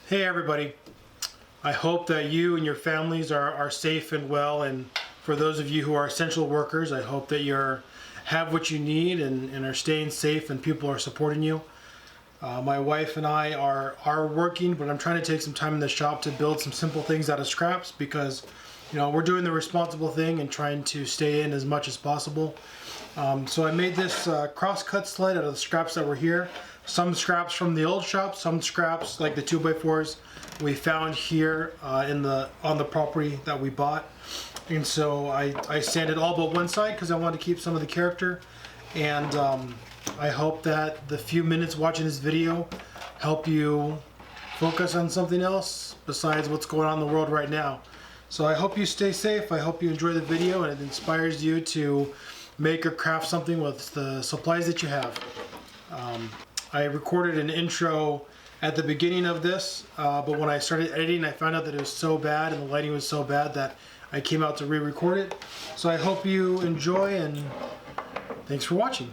Hey everybody, I hope that you and your families are safe and well, and for those of you who are essential workers, I hope that you have what you need and are staying safe and people are supporting you. My wife and I are working, but I'm trying to take some time in the shop to build some simple things out of scraps because we're doing the responsible thing and trying to stay in as much as possible. So I made this cross-cut sled out of the scraps that were here. Some scraps from the old shop, some scraps like the 2x4s we found here on the property that we bought. And so I sanded all but one side because I wanted to keep some of the character. And I hope that the few minutes watching this video help you focus on something else besides what's going on in the world right now. So I hope you stay safe. I hope you enjoy the video and it inspires you to make or craft something with the supplies that you have. I recorded an intro at the beginning of this, but when I started editing, I found out that it was so bad and the lighting was so bad that I came out to re-record it. So I hope you enjoy, and thanks for watching.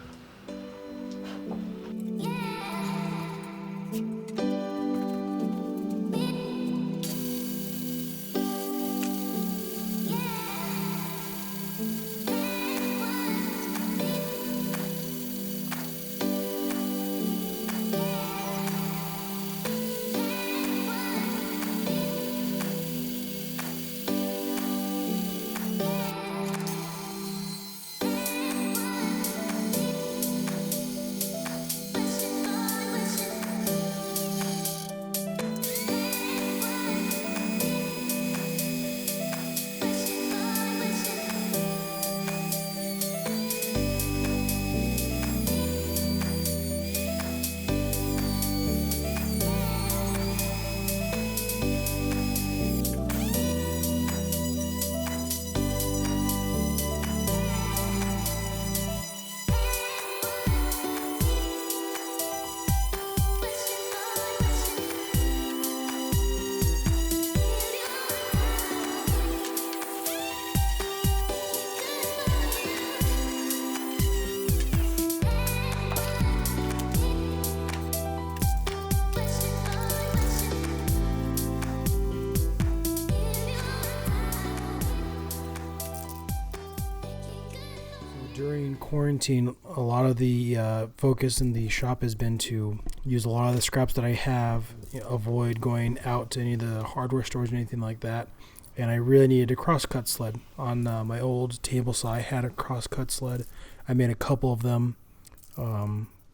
During quarantine, a lot of the focus in the shop has been to use a lot of the scraps that I have, avoid going out to any of the hardware stores or anything like that. And I really needed a cross-cut sled. On my old table saw, I had a cross-cut sled. I made a couple of them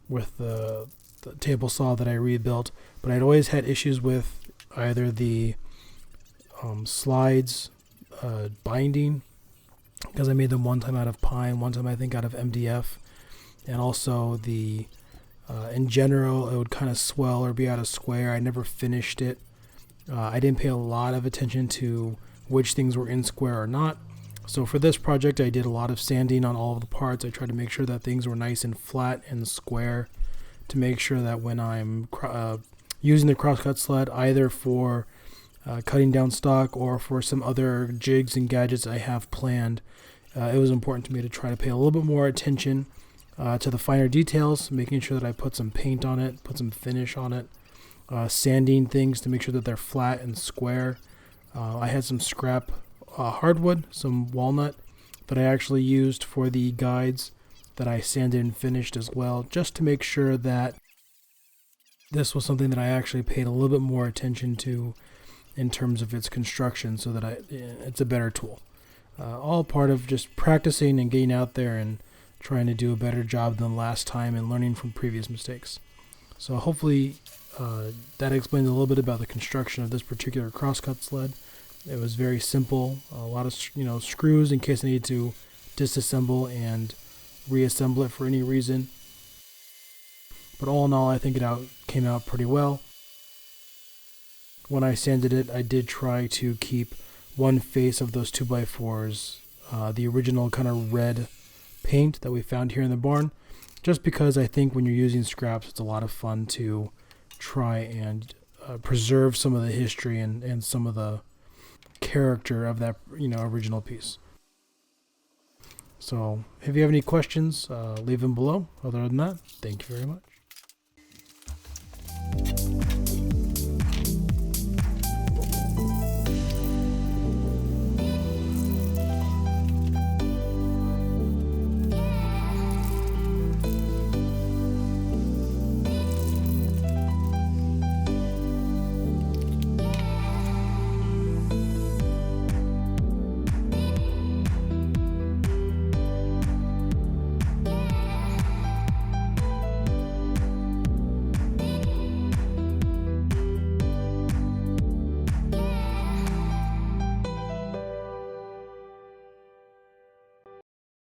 with the table saw that I rebuilt, but I'd always had issues with either the slides binding, because I made them one time out of pine, one time I think out of MDF, and also the in general it would kind of swell or be out of square. I never finished it. I didn't pay a lot of attention to which things were in square or not. So for this project I did a lot of sanding on all of the parts. I tried to make sure that things were nice and flat and square to make sure that when I'm using the crosscut sled, either for cutting down stock or for some other jigs and gadgets I have planned, it was important to me to try to pay a little bit more attention to the finer details, making sure that I put some paint on it, put some finish on it, sanding things to make sure that they're flat and square. I had some scrap hardwood, some walnut that I actually used for the guides that I sanded and finished as well, just to make sure that this was something that I actually paid a little bit more attention to in terms of its construction, so that it's a better tool. All part of just practicing and getting out there and trying to do a better job than last time and learning from previous mistakes. So hopefully that explains a little bit about the construction of this particular crosscut sled. It was very simple, a lot of screws in case I need to disassemble and reassemble it for any reason. But all in all, I think it came out pretty well. When I sanded it, I did try to keep one face of those 2x4s, the original kind of red paint that we found here in the barn, just because I think when you're using scraps, it's a lot of fun to try and preserve some of the history and some of the character of that original piece. So if you have any questions, leave them below. Other than that, thank you very much.